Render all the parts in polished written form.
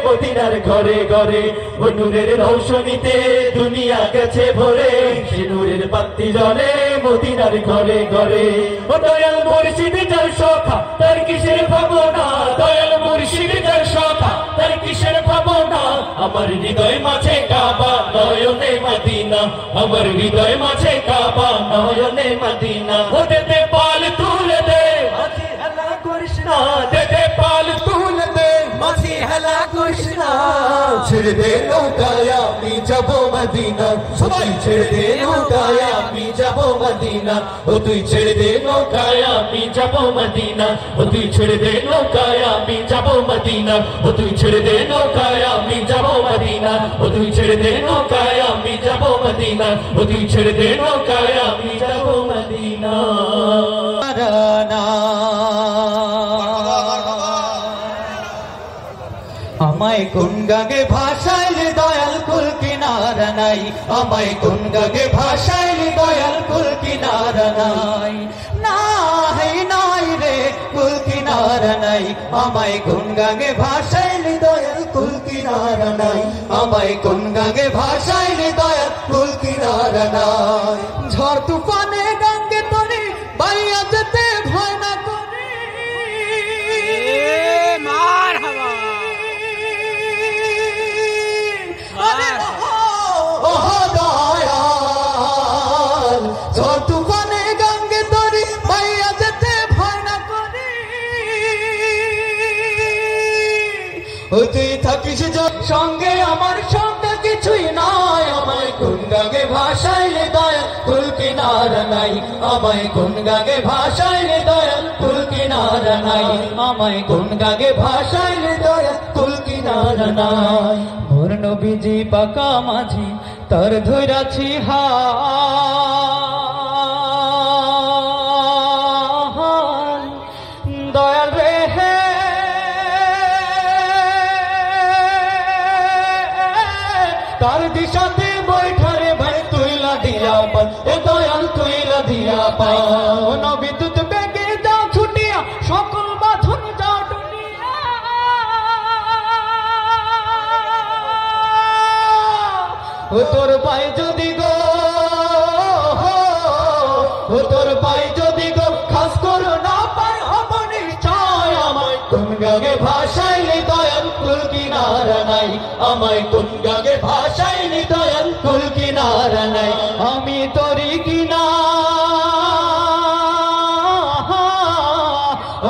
মদিনার ঘরে ঘরে ও নূরের রৌশনীতে দুনিয়া গেছে ভরে সে নূরের বাতি জ্বলে মদিনার ঘরে ঘরে ও দয়াল মুর্শিদ যার সখা তার কিসের ভাবনা দয়াল মুর্শিদ যার সখা তার কিসের ভাবনা আমার হৃদয় মাঝে কাবা নয়নে মদিনা আমার হৃদয় মাঝে কাবা নয়নে মদিনা ও দেতে পাল তুলে দে মাঝি হেলা করিস না দেতে পাল তুলে দে মাঝি হেলা করিস না ছেড়ে দে নৌকায় আমি যাবো মদিনা সবাই ছেড়ে দে নৌকায় আমি যাবো মদিনা ও তুই ছেড়ে দে নৌকায় আমি যাবো মদিনা ও তুই ছেড়ে দে নৌকায় আমি যাবো মদিনা ও তুই ছেড়ে দে নৌকায় আমি যাবো মদিনা ও তুই ছেড়ে দে নৌকায় আমি যাবো মদিনা ও তুই ছেড়ে দে নৌকায় আমি যাবো মদিনা আমায় কোন গাগে ভাষাইলে দয়াল কুল কিনারা নাই আমায় কোন গাগে ভাষাইলে দয়াল কুল কিনারা নাই নাই রে কুল কিনারা নাই আমায় কোন গাগে ভাষাইলে দয়াল কুল কিনারা নাই আমায় কোন গাগে ভাষাইলে দয়াল কুল কিনারা নাই ঝড় তুফানে গঙ্গে তরে বাইয়া যেতে ভয় না করে মার হাওয়া তুই থাকিস সঙ্গে আমার সঙ্গে কিছুই নাই আমায় কোন গাগে ভাষাইলে দয়া কুল কিনারা নাই আমায় কোন গাগে ভাষাইলে দয়া কুল কিনারা নাই আমায় কোন গাগে ভাষাইলে দয়া কুল কিনারা নাই মোর নবীজি পাকা মাঝি তার ধৈরাছি হাল দয়াল রে হে তার দিশাতে বৈঠারে ভাই তুইলা দিয়া পাল এ দয়াল তুইলা দিয়া পাল বিদ্যুৎ বেগে যাও ছুটিয়া সকল বাঁধন যাও টুটিয়া ও তোর পাই যদি গো ও তোর পাই যদি গো খাস করো না পাই হব নিশ্চয় আমায় কোন গাগে ভাষাইলে দয়াল কুল কিনারা নাই আমায় কোন গাগে ভাষাইলে দয়াল কুল কিনারা নাই আমি তোরি কিনা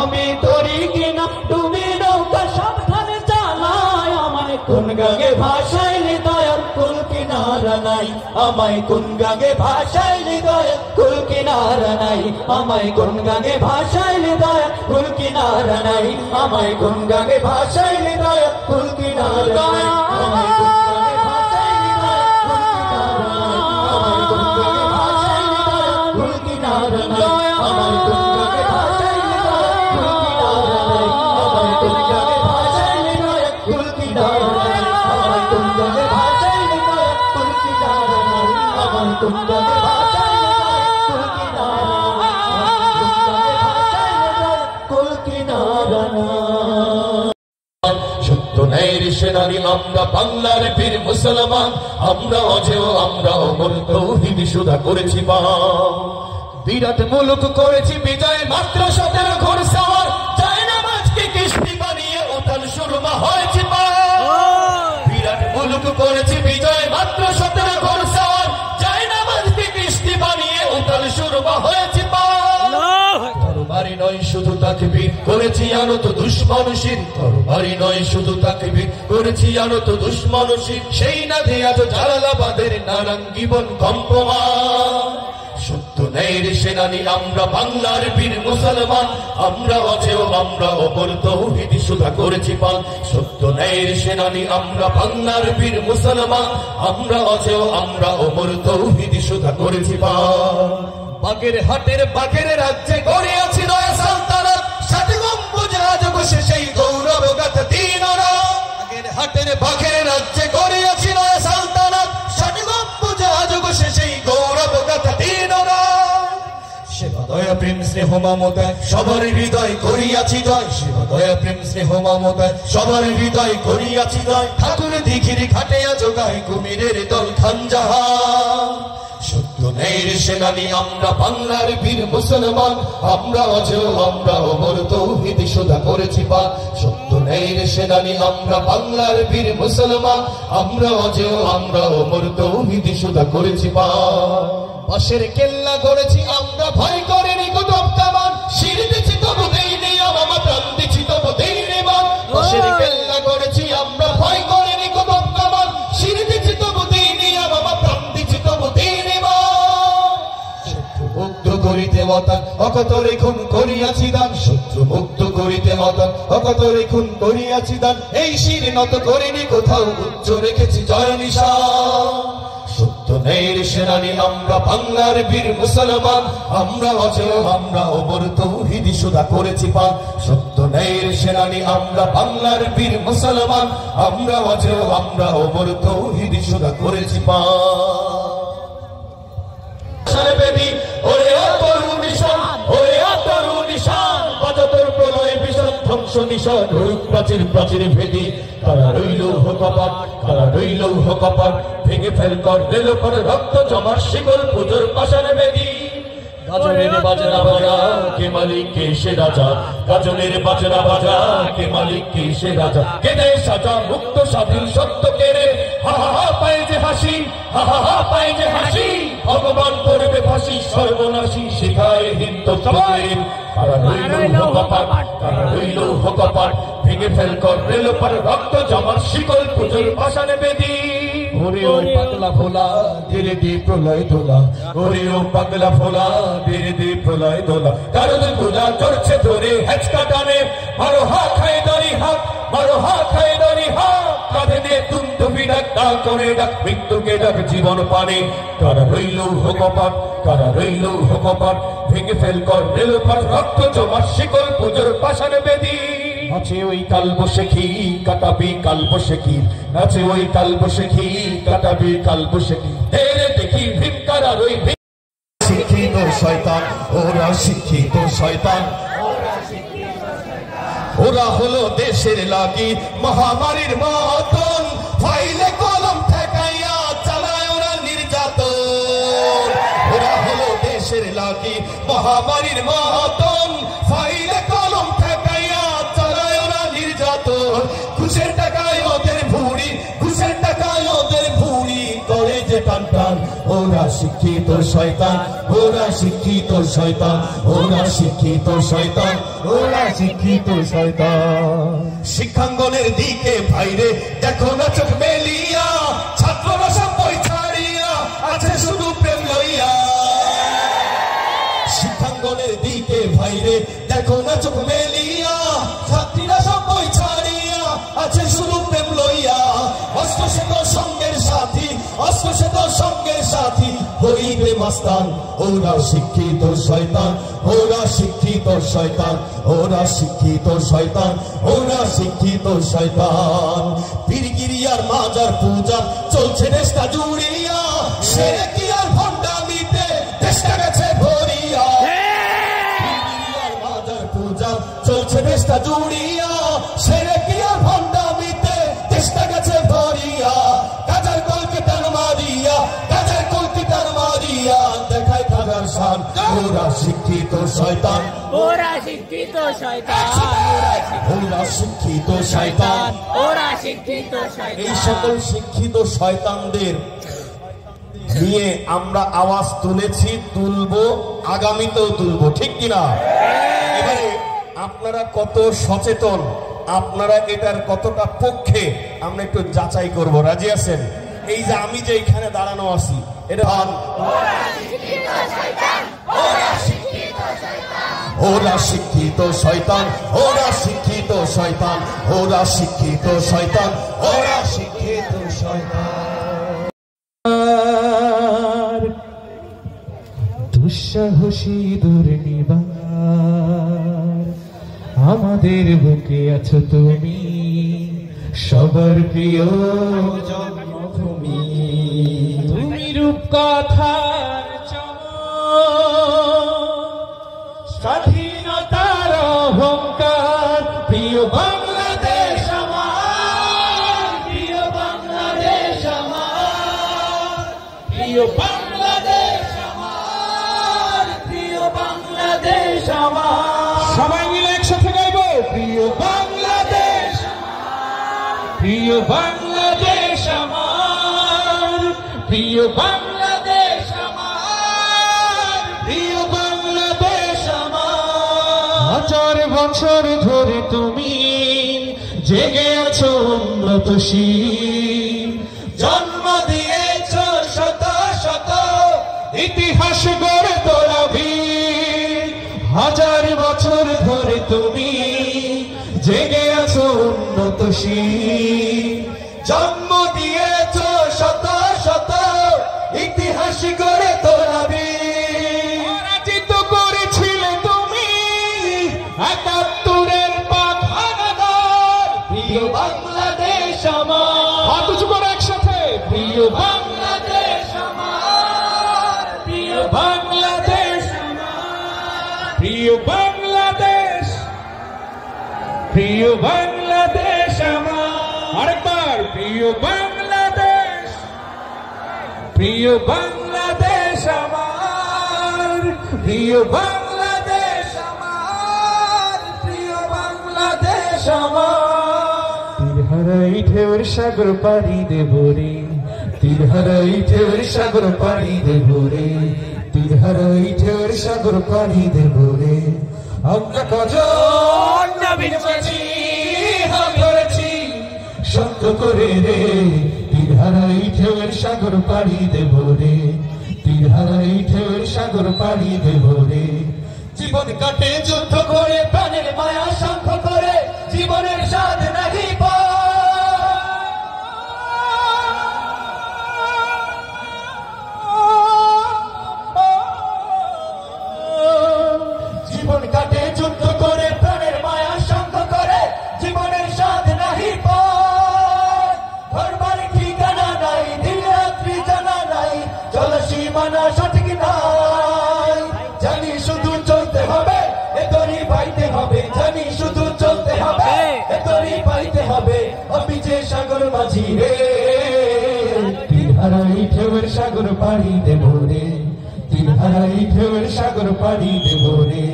আমি তোরি কিনা তুমি নৌকা সাবধানে চালায় আমায় কোন গাগে ভাষাইলে দয়াল কুল কিনারা নাই আমায় কোন গাগে ভাষাইলে দয়াল কুল কিনারা নাই আমায় কোন গাগে ভাষাইলে দয়াল কুল কিনারা নাই আমায় কোন গাগে ভাষাইলে দয়াল কুল কিনারা নাই আমায় কোন গাগে ভাষাইলে দয়াল কুল কিনারা নাই আমায় কোন গাগে ভাষাইলে দয়াল কুল কিনারা নাই আমায় কোন গাগে ভাষাইলে দয়াল কুল কিনারা নাই আমায় কোন গাগে ভাষাইলে দয়াল কুল কিনারা নাই সত্য ন্যায়ের সেনানি আমরা বাংলার বীর মুসলমান আমরা অজেয় আমরা অমর তৌহিদ সুধা করেছি বিরাট মুলুক করেছি বিজয় মাত্র 17 ঘোড়সওয়ার চায় না মাঝকে কিস্তি বানিয়ে উঠান সুরমা হয়েছে বিরাট মুলুক করেছি বিজয় মাত্র 17 ঘোড়সওয়ার চায় না মাঝকে কিস্তি বানিয়ে উঠান সুরমা হয়েছে তরবারি নয় শুধু তাকবীর করেছি আনত দুশমনশীর তরবারি নয় শুধু তাকবীর করেছি আনত দুশমনশীর সেই না দেয়া তো জালালাবাদের নারাঙ্গীবন কম্পমান সত্য ন্যায়ের সেনানি আমরা বাংলার বীর মুসলমান আমরা অজেয় আমরা অপর তৌহিদ সুধা করেছি পাল সত্য ন্যায়ের সেনানি আমরা বাংলার বীর মুসলমান আমরা অজেয় আমরা অপর তৌহিদ সুধা করেছি পাল বাগের হাটের বাগের রাজ্যে গড়ে আছি নয়া সালতানাত 60 গম্বুজ রাজবংশে সেই গৌরব গাথা দিনরা বাগের হাটের বাগের রাজ্যে গড়ে আছি নয়া সালতানাত 60 গম্বুজ রাজবংশে সেই গৌরব গাথা দিনরা সেবা দয়া প্রেম স্নেহ মমতায় সবার হৃদয় করিয়াছি জয়, শিব দয়া প্রেম স্নেহ মমতায় সবার হৃদয় করিয়াছি জয়। ঠাকুর দিঘির ঘাটিয়া জোগায় কুমিরের দল খানজাহা, সত্য ন্যায়ের সেনানি আমরা বাংলার বীর মুসলমান, আমরা অজেয় আমরা অমর তৌহিদ সুধা করেছি পান। সত্য ন্যায়ের সেনানি আমরা বাংলার বীর মুসলমান, আমরা অজেয় আমরা অমর তৌহিদ সুধা করেছি পান। পাশের কেল্লা গড়েছি আমরা ভয় করেনি কুতুব কামান, শির দিছি তবু দেইনি আমা প্রাণ দিছি তবু দেইনি মান। পাশের কেল্লা গড়েছি আমরা ভয় করেনি কুতুব কামান, শির দিছি তবু দেইনি আমা প্রাণ দিছি তবু দেইনি মান। শত্রু মুক্ত করিতে মতান অকতরে খুন করিয়াছি দান, শত্রু মুক্ত করিতে মতান অকতরে খুন করিয়াছি দান। এই শির নত করিনি কোথাও, উচ্চ রেখেছি জয় নিশান। সত্য ন্যায়ের সেনানি আমরা বাংলার বীর মুসলমান, আমরা অজেয় আমরা অমর তৌহিদ সুধা করেছি পান। সত্য ন্যায়ের সেনানি আমরা বাংলার বীর মুসলমান, আমরা অজেয় আমরা অমর তৌহিদ সুধা করেছি পান। বেদি ওরে অতরু নিশান, ওরে অতরু নিশান, বাজাতর প্রলয় বিষণ ধ্বংস নিশান, রূপ প্রাচীর প্রাচীর ভেদি। কারা রইল কপাট, কারা রইল কপাট, ভেঙে ফেল কর রেল পর রক্ত জমার শিকল পুজোর পাশানে বেদি। গাজনের বাজনা বাজা কে মালিক কে সে রাজা, গাজনের বাজনা বাজা কে মালিক কে সে রাজা। কেঁদে সাজা মুক্ত স্বাধীন সত্য কেড়ে, হা হা হা পায় যে হাসি, হা হা হা পায় যে হাসি। ভগবান করবে ফাঁসি সর্বনাশী শিখায় হিন্দু প্রেম। কারা রইল কপাট, কারা রইল কপাট, ভেঙে ফেল কর রেল পর রক্ত জমার শিকল পুজোর পাশানে বেদি। ওরে ও পাগলা ভোলা ধীরে ধীরে প্রলয় দোলা, ওরে ও পাগলা ভোলা ধীরে ধীরে প্রলয় দোলা। কারণ গুলা চড়ছে ধরে হেঁচকা টানে, মারো হা খায় দড়ি হাত, মারো হা খায় দড়ি হাত। কাঁধে দিয়ে তুমতুমি ডাক, ডাক করে ডাক মৃত্যুকে ডাক জীবন পানে। কারা রইল কপাট, কারা রইল কপাট, ভেঙে ফেল কর রেল পর রক্ত জমার শিকল পুজোর পাশানে বেদি। নাচে ওই কালবৈশাখী কাটাবি কালবৈশাখী, নাচে ওই কালবৈশাখী কাটাবি কালবৈশাখী। হেরে দেখি ভিমকারা রই শিক্ষিত শয়তান, ওরা শিক্ষিত শয়তান, ওরা হলো দেশের লাগি মহামারীর মতন। ফাইলে কলম ঠেকাইয়া চালায় ওরা নির্যাতন, ওরা হলো দেশের লাগি মহামারীর মতন। ফাইলে কলম ঠেকাইয়া চালায় ওরা নির্যাতন। ঘুষের টাকায় ওদের ভুড়ি, ঘুষের টাকায় ওদের ভুড়ি করে যে টান টান। ওরা শিক্ষিত শয়তান, ওরা শিক্ষিত শয়তান, ওরা শিক্ষিত শয়তান, ওরা শিক্ষিত শয়তান। শিক্ষাঙ্গনের দিকে ভাইরে দেখো না চোখ মেলিয়া, ছাত্ররা সব বই ছাড়িয়া আছে শুধু প্রেম লইয়া। শিক্ষাঙ্গনের দিকে ভাইরে দেখো না চোখ মেলিয়া, ছাত্রীরা সব বই ছাড়িয়া আছে শুধু প্রেম লইয়া। অস্ত্র সে তো সঙ্গের সাথী, অস্ত্র সে তো সঙ্গের সাথী হইবে মাস্তান। ওরা শিক্ষিত শয়তান, ওরা শিক্ষিত শয়তান, ওরা শিক্ষিত শয়তান, ওরা শিক্ষিত শয়তান। পীরগিরিয়ার মাজার পূজা চলছে দেশটা জুড়িয়া, সেরে কি আর ভণ্ডামিতে দেশটা গেছে ভরিয়া। পীরগিরিয়ার মাজার পূজা চলছে দেশটা জুড়িয়া, সেরে কি আর ভণ্ডামিতে দেশটা গেছে ভরিয়া। গাজার কলকাতার মারিয়া, গাজার কলকাতার মারিয়া দেখায় খাজার শান। ওরা শিক্ষিত শয়তান, ওরা শিক্ষিত শয়তান, ওরা শিক্ষিত শয়তান, ওরা শিক্ষিত শয়তান। এই সকল শিক্ষিত শয়তানদের নিয়ে আমরা আওয়াজ তুলেছি, তুলবো, আগামীতেও তুলবো, ঠিক কিনা? এবারে আপনারা কত সচেতন, আপনারা এটার কতটা পক্ষে আমরা একটু যাচাই করব, রাজি আছেন? এই যে আমি যে এখানে দাঁড়ানো আছি, এটা ওরা শিক্ষিত শয়তান, ওরা শিক্ষিত শয়তান, ওরা শিক্ষিত শয়তান, ওরা শিক্ষিত শয়তান, ওরা শিক্ষিত শয়তান। দুঃসাহসী দুর্নিবার আমাদের বুকে আছো তুমি, সবার প্রিয় জন্মভূমি। তুমি রূপকথার চমক, স্বাধীনতার অহংকার প্রিয় বাংলাদেশ আমার, প্রিয় বাংলাদেশ আমার, প্রিয় বাংলাদেশ আমার, প্রিয় বাংলাদেশ আমার। সবাই মিলে একসাথে গাইবো, প্রিয় বাংলাদেশ, প্রিয় বাংলাদেশ আমার, প্রিয় বাংলাদেশ আমার, প্রিয় বাংলাদেশ আমার। হাজার বছর ধরে তুমি জেগে আছো উন্নতশীল, জন্ম দিয়েছ শত শত ইতিহাস গড়ে তোলা বীর। হাজার বছর ধরে তুমি জেগে আছো উন্নতশীল, জন্ম দিয়েছ শত শত ইতিহাস গড়ে তোলা বীর। পরাজিত করেছিলে তুমি ৭১-এর পাক হানাদার, প্রিয় বাংলাদেশ আমার। হাত উঁচু করে একসাথে, প্রিয় বাংলাদেশ আমার, প্রিয় বাংলাদেশ আমার, প্রিয় বাংলাদেশ, প্রিয় বাংলাদেশ আমার। আরেকবার, প্রিয় বাংলাদেশ, প্রিয় বাংলাদেশ আমার, প্রিয় বাংলাদেশ আমার, প্রিয় বাংলাদেশ আমার। তীর হারাই ঢেউর সাগর পাড়ি দেব রে, তীর হারাই ঢেউর সাগর পাড়ি দেব রে, তীর হারাই ঢেউর সাগর পাড়ি দেব রে। আমরা কজন নবীন মাঝি হাত ধরেছি শক্ত করে রে, তীর হারাই ঢেউর সাগর পাড়ি দেব রে, তীর হারাই ঢেউর সাগর পাড়ি দেব রে। জীবন কাটে যুদ্ধ করে, প্রাণের মায়া শঙ্খ করে, জীবনের স্বাদ নাহি পায়। জীবন কাটে যুদ্ধ করে, প্রাণের মায়া শঙ্খ করে, জীবনের স্বাদ নাহি পায়। ঘরবাড়ি ঠিকানা নাই, দিন রাত্রি জানা নাই, জলসীমানা সঠিক নাই। জানি শুধু চলতে হবে, এ তরি পাইতে হবে, জানি শুধু চলতে হবে, এ তরি পাইতে হবে। আমি যে সাগর মাঝি রে, তীর হারাই ঢেউয়ের সাগর পাড়ি দেব রে, তীর হারাই ঢেউয়ের সাগর পাড়ি দেব রে,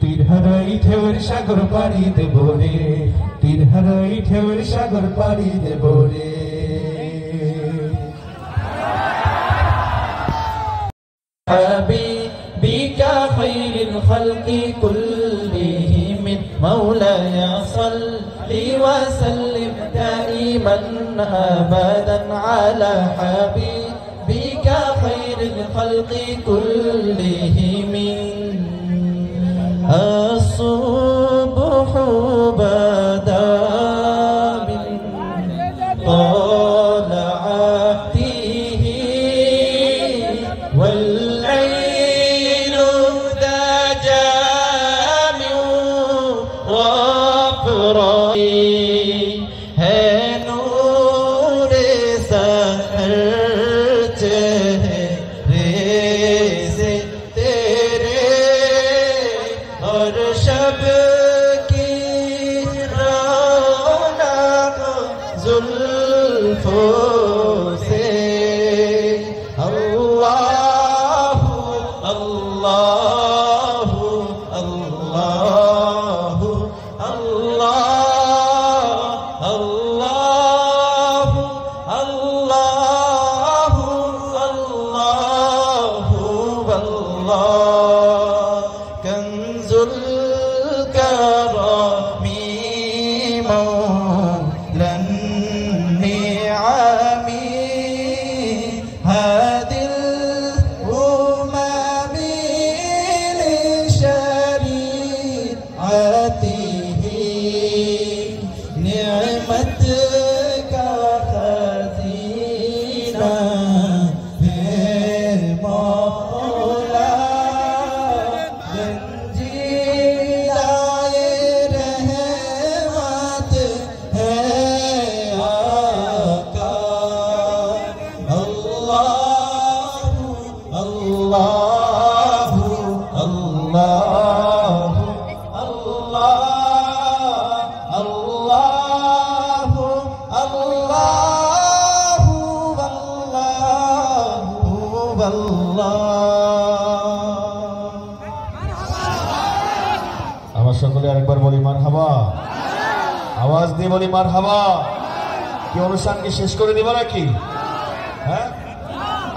তীর হারাই ঢেউয়ের সাগর পাড়ি দেব রে, তীর হারাই ঢেউয়ের সাগর পাড়ি দেব রে। حبيبك خير الخلق كلهم مولاي صل وسلم دائما أبدا على حبيبك خير الخلق كلهم. الصبح بدا من طلعته والعين دجى من وفره है नूर सहर चेहरे से तेरे और शब की रौनक जुल्फों से अल्लाह अल्लाह अल्लाह अल्लाह अल्लाह अल्लाह अल्लाह अल्लाह कंजुल करमी मौलन निआमी আমার সকলে আরেকবার বলি মারহাবা, আওয়াজ দিয়ে বলি মারহাবা। কি অনুষ্ঠান কি শেষ করে দিব নাকি? হ্যাঁ,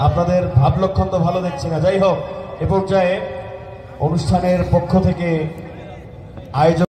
আপনাদের ভাব লক্ষণ তো ভালো দেখছি না। যাই হোক, এ পর্যায়ে অনুষ্ঠানের পক্ষ থেকে আয়োজন